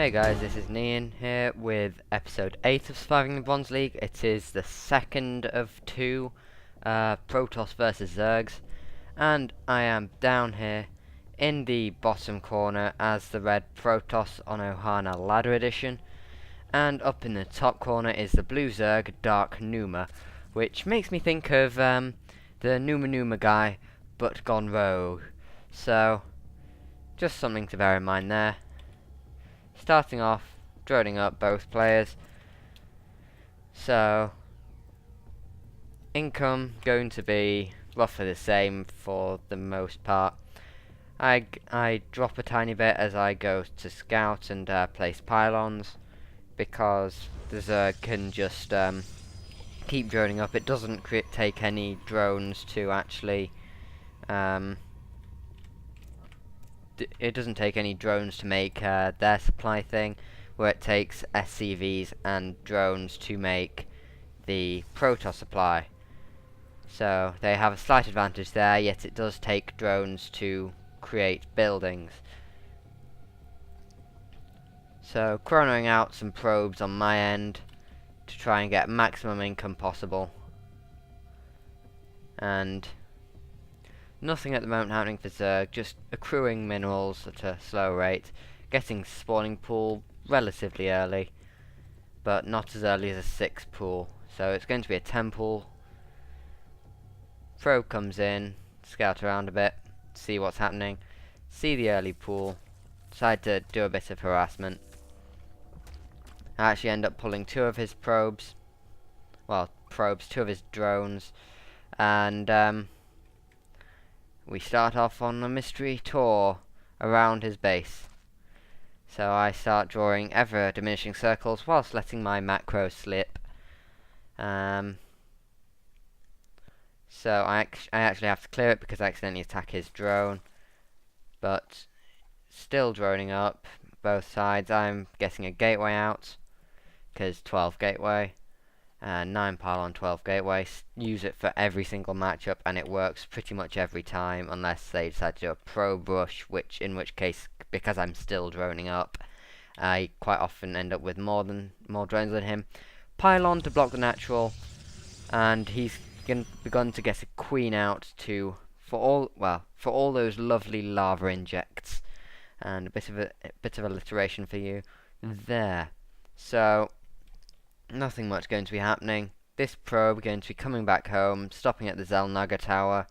Hey guys, this is Nean here with episode 8 of Surviving the Bronze League. It is the second of two Protoss versus Zergs, and I am down here in the bottom corner as the red Protoss on Ohana Ladder Edition, and up in the top corner is the blue Zerg Dark Numa, which makes me think of the Numa Numa guy, but gone rogue. So, just something to bear in mind there. Starting off, droning up both players. So, income going to be roughly the same for the most part. I drop a tiny bit as I go to scout and place pylons, because the Zerg can just keep droning up. It doesn't take any drones to actually it doesn't take any drones to make their supply thing, where it takes SCVs and drones to make the Protoss supply. So they have a slight advantage there, yet it does take drones to create buildings. So chronoing out some probes on my end to try and get maximum income possible. And nothing at the moment happening for Zerg, just accruing minerals at a slow rate, getting spawning pool relatively early, but not as early as a 6 pool. So it's going to be a 10 pool. Probe comes in, scout around a bit, see what's happening, see the early pool, decide to do a bit of harassment. I actually end up pulling 2 of his probes, two of his drones, and we start off on a mystery tour around his base. So I start drawing ever diminishing circles whilst letting my macro slip. So I actually have to clear it because I accidentally attack his drone. But still droning up both sides. I'm getting a gateway out because 12 gateway. 9 pylon, 12 gateway. Use it for every single matchup, and it works pretty much every time, unless they decide to do a probe rush, in which case, because I'm still droning up, I quite often end up with more drones than him. Pylon to block the natural, and he's begun to get a queen out for all those lovely lava injects, and a bit of alliteration for you there. So, nothing much going to be happening. This probe going to be coming back home, stopping at the Zelnaga tower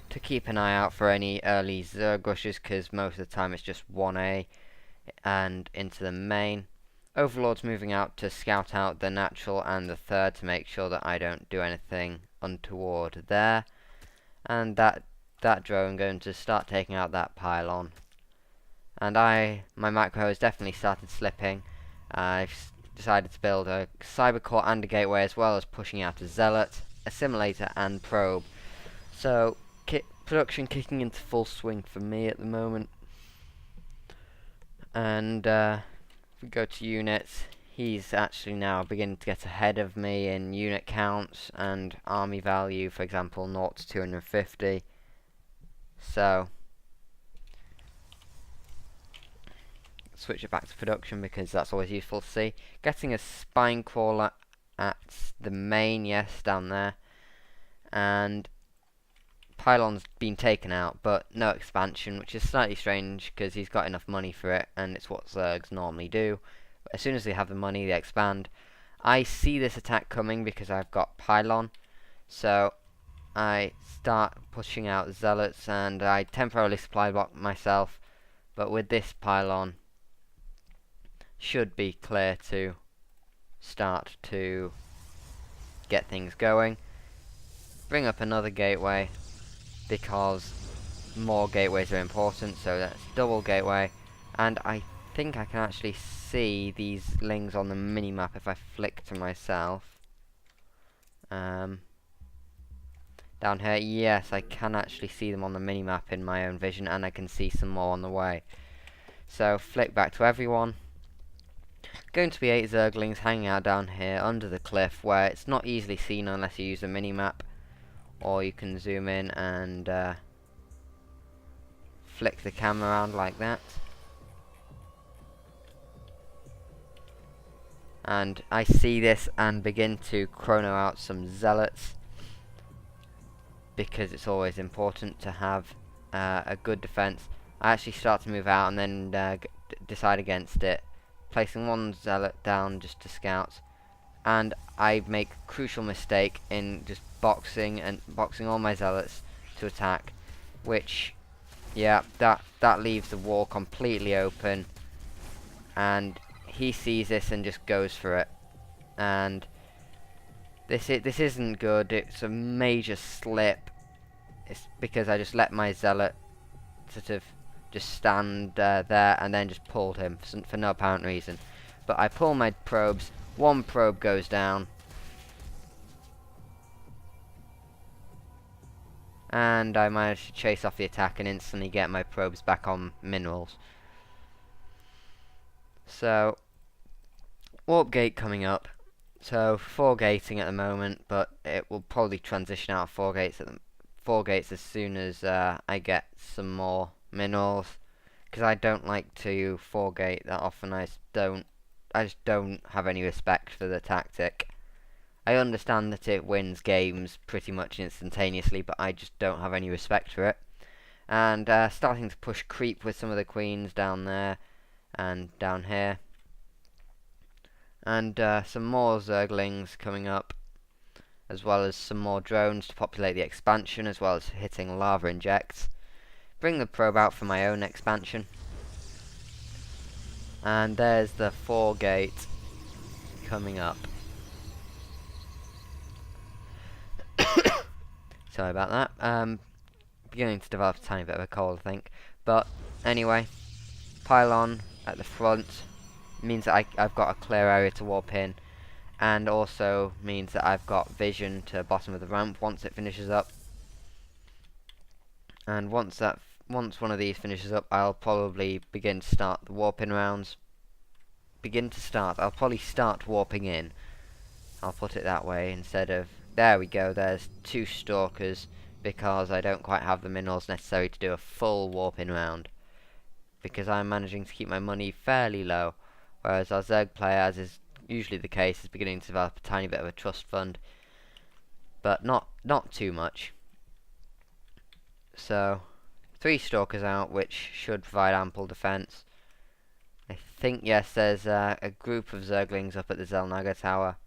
to keep an eye out for any early Zerg rushes, because most of the time it's just 1A and into the main. Overlord's moving out to scout out the natural and the third to make sure that I don't do anything untoward there. And that drone going to start taking out that pylon. And my macro has definitely started slipping. I've decided to build a cyber core and a gateway, as well as pushing out a zealot, assimilator and probe. So production kicking into full swing for me at the moment. And if we go to units, he's actually now beginning to get ahead of me in unit counts and army value, for example 0 to 250. So switch it back to production because that's always useful to see. Getting a spine crawler at the main, yes, down there, and pylon's been taken out, but no expansion, which is slightly strange because he's got enough money for it, and it's what Zergs normally do. But as soon as they have the money, they expand. I see this attack coming because I've got pylon, so I start pushing out zealots, and I temporarily supply block myself, but with this pylon should be clear to start to get things going. Bring up another gateway because more gateways are important, so that's double gateway. And I think I can actually see these lings on the minimap if I flick to myself. Down here, yes, I can actually see them on the minimap in my own vision, and I can see some more on the way. So flick back to everyone. Going to be 8 Zerglings hanging out down here under the cliff, where it's not easily seen unless you use a minimap, or you can zoom in and flick the camera around like that. And I see this and begin to chrono out some zealots, because it's always important to have a good defense. I actually start to move out and then decide against it, placing one zealot down just to scout, and I make a crucial mistake in just boxing all my zealots to attack, which, yeah, that leaves the wall completely open, and he sees this and just goes for it, and this isn't good. It's a major slip. It's because I just let my zealot sort of just stand there and then just pulled him for no apparent reason. But I pull my probes, one probe goes down, and I manage to chase off the attack and instantly get my probes back on minerals. So, warp gate coming up. So 4 gating at the moment, but it will probably transition out of 4 gates as soon as I get some more minerals, because I don't like to 4 gate that often. I just don't have any respect for the tactic. I understand that it wins games pretty much instantaneously, but I just don't have any respect for it. And starting to push creep with some of the queens down there and down here. And some more zerglings coming up, as well as some more drones to populate the expansion, as well as hitting lava injects. Bring the probe out for my own expansion. And there's the 4 gate coming up. Sorry about that. Beginning to develop a tiny bit of a cold, I think. But anyway, pylon at the front means that I've got a clear area to warp in, and also means that I've got vision to the bottom of the ramp once it finishes up. And once one of these finishes up, I'll probably begin to start the warping rounds. I'll probably start warping in. I'll put it that way instead of... There we go, there's 2 stalkers, because I don't quite have the minerals necessary to do a full warping round, because I'm managing to keep my money fairly low, whereas our Zerg player, as is usually the case, is beginning to develop a tiny bit of a trust fund, but not too much. So 3 stalkers out, which should provide ample defense. I think, yes, there's a group of zerglings up at the Zelnaga tower.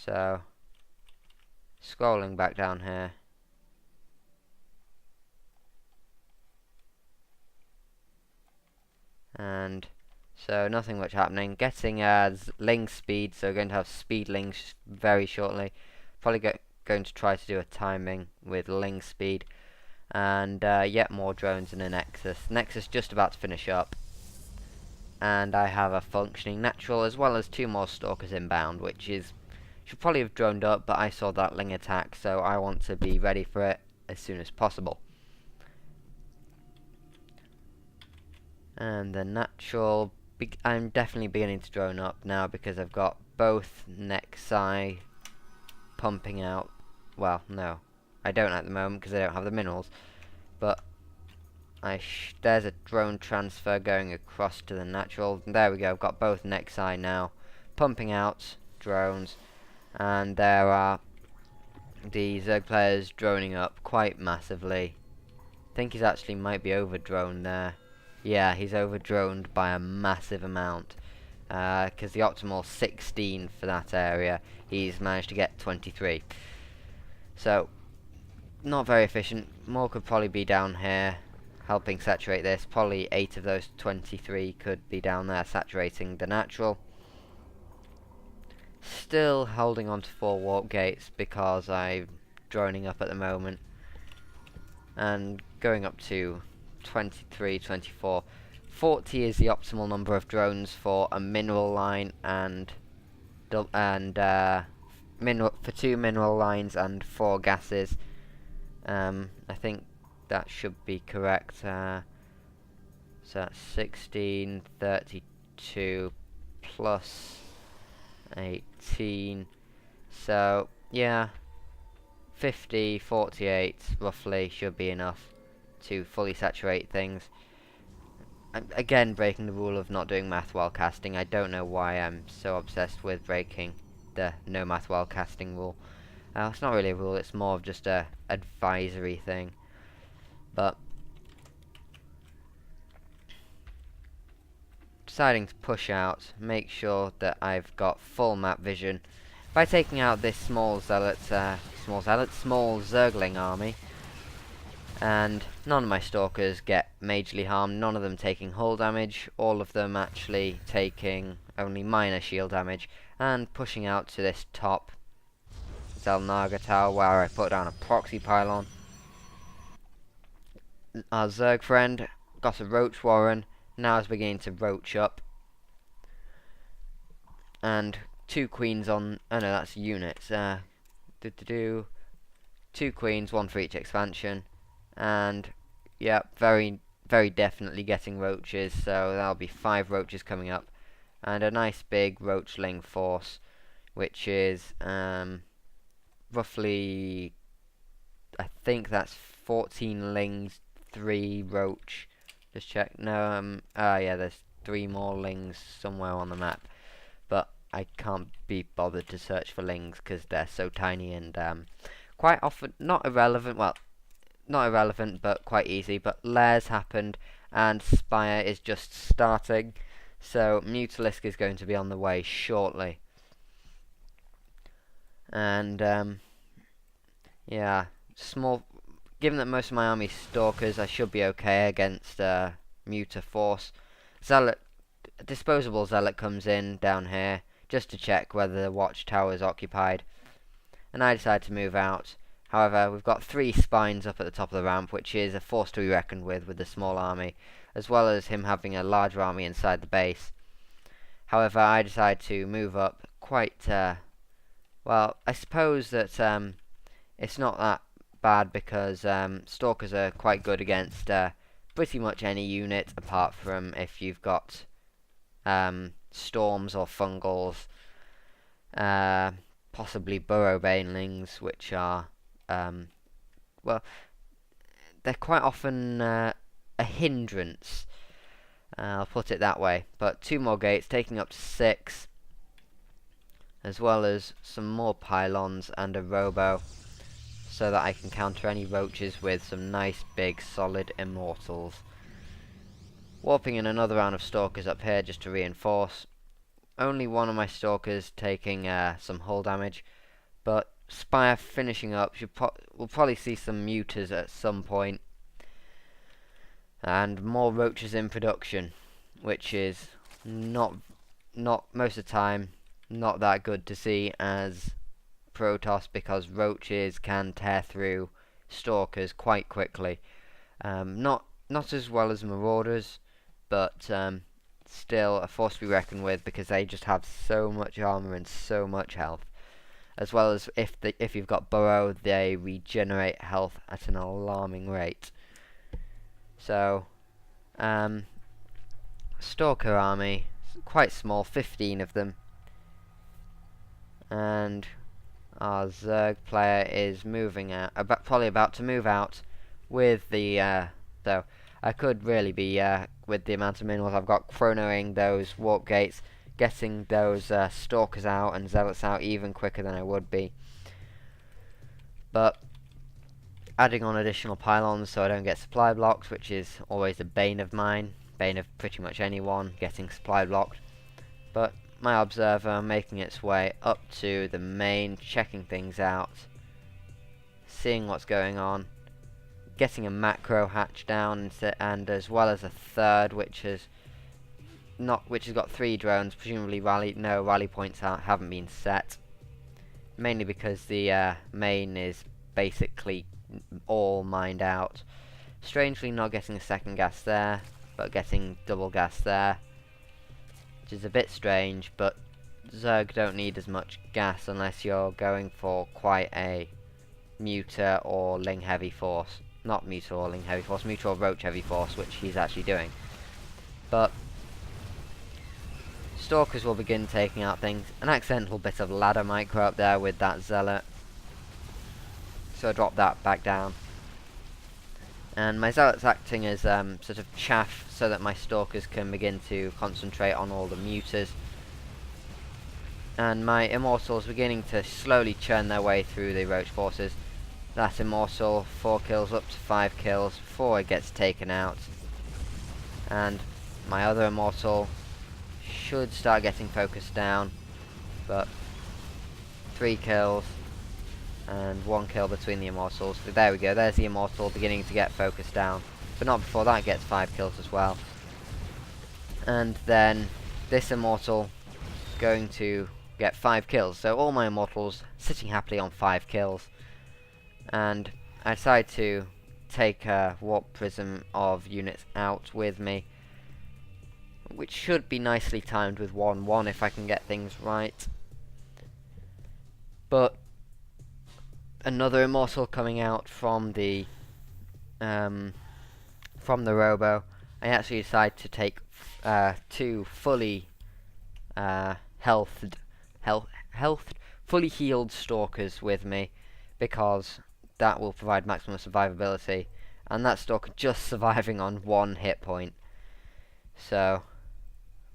So, scrolling back down here. And so nothing much happening. Getting ling speed, so we're going to have speed lings very shortly. Probably going to try to do a timing with ling speed. And yet more drones in a Nexus. Nexus just about to finish up. And I have a functioning natural, as well as 2 more stalkers inbound, which should probably have droned up, but I saw that ling attack, so I want to be ready for it as soon as possible. And the natural, I'm definitely beginning to drone up now, because I've got both Nexi pumping out. Well, no, I don't at the moment because I don't have the minerals, but there's a drone transfer going across to the natural. There we go, I've got both Nexi now pumping out drones, and there are the Zerg players droning up quite massively. I think he's actually might be over droned there. Yeah, he's over droned by a massive amount, because the optimal 16 for that area, he's managed to get 23. So, not very efficient. More could probably be down here, helping saturate this. Probably 8 of those 23 could be down there, saturating the natural. Still holding on to 4 warp gates, because I'm droning up at the moment. And going up to 23, 24. 40 is the optimal number of drones for a mineral line and for 2 mineral lines and 4 gases. I think that should be correct. So that's 16, 32 plus 18. So yeah, 50, 48 roughly should be enough to fully saturate things. I'm again breaking the rule of not doing math while casting. I don't know why I'm so obsessed with breaking the no math while casting rule. It's not really a rule, it's more of just a advisory thing. But deciding to push out, make sure that I've got full map vision by taking out this small Zergling army. And none of my stalkers get majorly harmed, none of them taking hull damage, all of them actually taking only minor shield damage, and pushing out to this top Zelnaga tower where I put down a proxy pylon. Our Zerg friend got a roach warren, now is beginning to roach up. And 2 queens on, oh no, that's units, 2 queens, 1 for each expansion. And yeah, very definitely getting roaches, so that'll be 5 roaches coming up, and a nice big roachling force, which is roughly, I think that's 14 lings, 3 roach. Just check. No, yeah, there's 3 more lings somewhere on the map, but I can't be bothered to search for lings because they're so tiny and quite often not irrelevant. Well, not irrelevant, but quite easy. But Lairs happened, and Spire is just starting, so Mutalisk is going to be on the way shortly. And yeah, given that most of my army's stalkers, I should be okay against Muta force. Disposable Zealot comes in down here just to check whether the watchtower is occupied, and I decide to move out. However, we've got 3 spines up at the top of the ramp, which is a force to be reckoned with the small army, as well as him having a larger army inside the base. However, I decide to move up quite, well, I suppose that it's not that bad because stalkers are quite good against pretty much any unit, apart from if you've got storms or fungals, possibly burrow banelings, which are well, they're quite often a hindrance, I'll put it that way. But 2 more gates, taking up to 6, as well as some more pylons and a robo, so that I can counter any roaches with some nice big solid immortals. Warping in another round of stalkers up here just to reinforce. Only one of my stalkers taking some hull damage, but Spire finishing up. We'll probably see some mutas at some point, and more roaches in production, which is not most of the time not that good to see as Protoss, because roaches can tear through stalkers quite quickly. Not as well as marauders, but still a force to be reckoned with because they just have so much armor and so much health. As well as if you've got burrow, they regenerate health at an alarming rate. So, stalker army, quite small, 15 of them, and our Zerg player is moving out, probably about to move out with the. So I could really be with the amount of minerals I've got, chronoing those warp gates, getting those stalkers out and zealots out even quicker than I would be. But adding on additional pylons so I don't get supply blocks, which is always a bane of mine, bane of pretty much anyone, getting supply blocked. But my observer making its way up to the main, checking things out, seeing what's going on, getting a macro hatch down, and as well as a third which has got 3 drones, presumably rally points haven't been set, mainly because the main is basically all mined out. Strangely not getting a second gas there, but getting double gas there, which is a bit strange, but Zerg don't need as much gas unless you're going for quite a Muta or Ling heavy force. Not Muta or Ling heavy force, Muta or Roach heavy force, which he's actually doing. But stalkers will begin taking out things. An accidental bit of ladder micro up there with that zealot, so I drop that back down. And my zealot's acting as sort of chaff so that my stalkers can begin to concentrate on all the mutas. And my immortals beginning to slowly churn their way through the roach forces. That immortal, 4 kills up to 5 kills before it gets taken out. And my other immortal should start getting focused down, but 3 kills and 1 kill between the immortals. But there we go, there's the immortal beginning to get focused down, but not before that gets 5 kills as well. And then this immortal going to get 5 kills, so all my immortals sitting happily on 5 kills. And I decide to take a warp prism of units out with me, which should be nicely timed with 1-1 if I can get things right. But another immortal coming out from the robo, I actually decide to take 2 fully fully healed stalkers with me, because that will provide maximum survivability, and that stalker just surviving on 1 hit point. So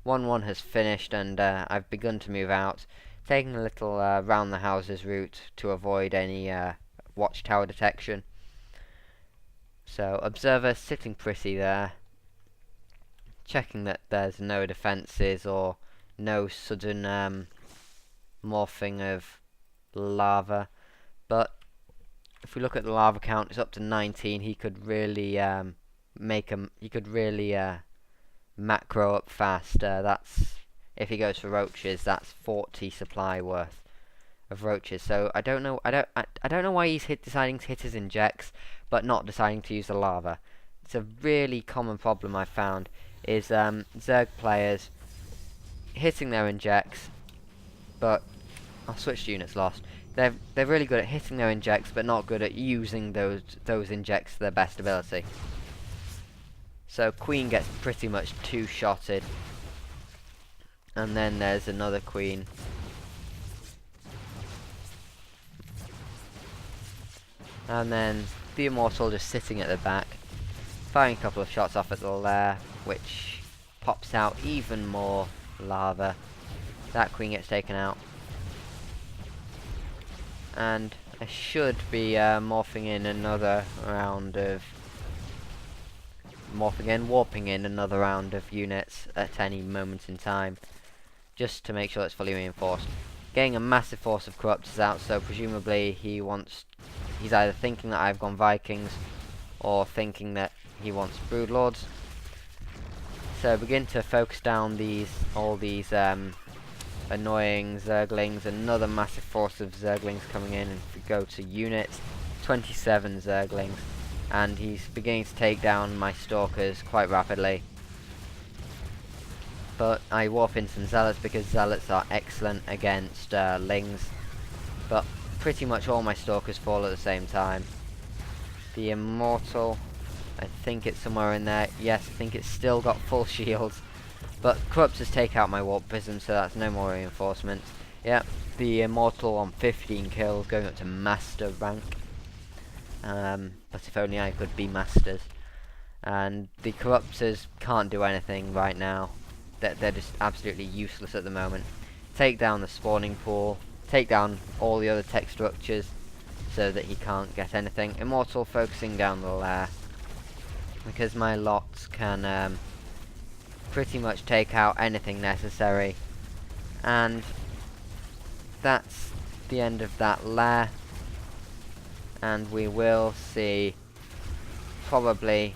1-1 has finished, and I've begun to move out, taking a little round the houses route to avoid any watchtower detection. So observer sitting pretty there, checking that there's no defences or no sudden morphing of lava. But if we look at the lava count, it's up to 19. He could really macro up fast. That's, if he goes for roaches, that's 40 supply worth of roaches. So I don't know why he's deciding to hit his injects, but not deciding to use the lava. It's a really common problem I've found, is Zerg players hitting their injects, but I'll switch to units lost. They're really good at hitting their injects, but not good at using those injects to their best ability. So Queen gets pretty much 2-shotted, and then there's another Queen. And then the Immortal just sitting at the back, firing a couple of shots off at the lair, which pops out even more lava. That Queen gets taken out. And I should be warping in another round of units at any moment in time, just to make sure it's fully reinforced. Getting a massive force of corruptors out, so presumably he's either thinking that I've gone Vikings, or thinking that he wants Broodlords. So begin to focus down all these annoying Zerglings. Another massive force of Zerglings coming in, and if we go to units, 27 Zerglings, and he's beginning to take down my Stalkers quite rapidly. But I warp in some Zealots, because Zealots are excellent against Lings, but pretty much all my Stalkers fall at the same time. The Immortal, I think it's somewhere in there. Yes, I think it's still got full shields. But Corruptors take out my Warp Prism, so that's no more reinforcements. Yep, the Immortal on 15 kills, going up to Master rank. But if only I could be Masters. And the Corruptors can't do anything right now. They're just absolutely useless at the moment. Take down the spawning pool, take down all the other tech structures, so that he can't get anything. Immortal focusing down the lair, because my lots can pretty much take out anything necessary. And that's the end of that lair, and we will see probably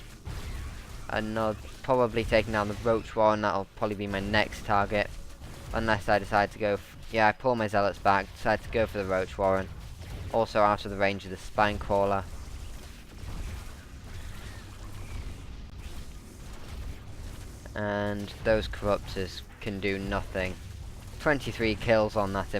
taking down the Roach Warren. That'll probably be my next target, unless I decide to go yeah, I pull my Zealots back, decide to go for the Roach Warren, also out of the range of the Spine Crawler. And those Corruptors can do nothing. 23 kills on that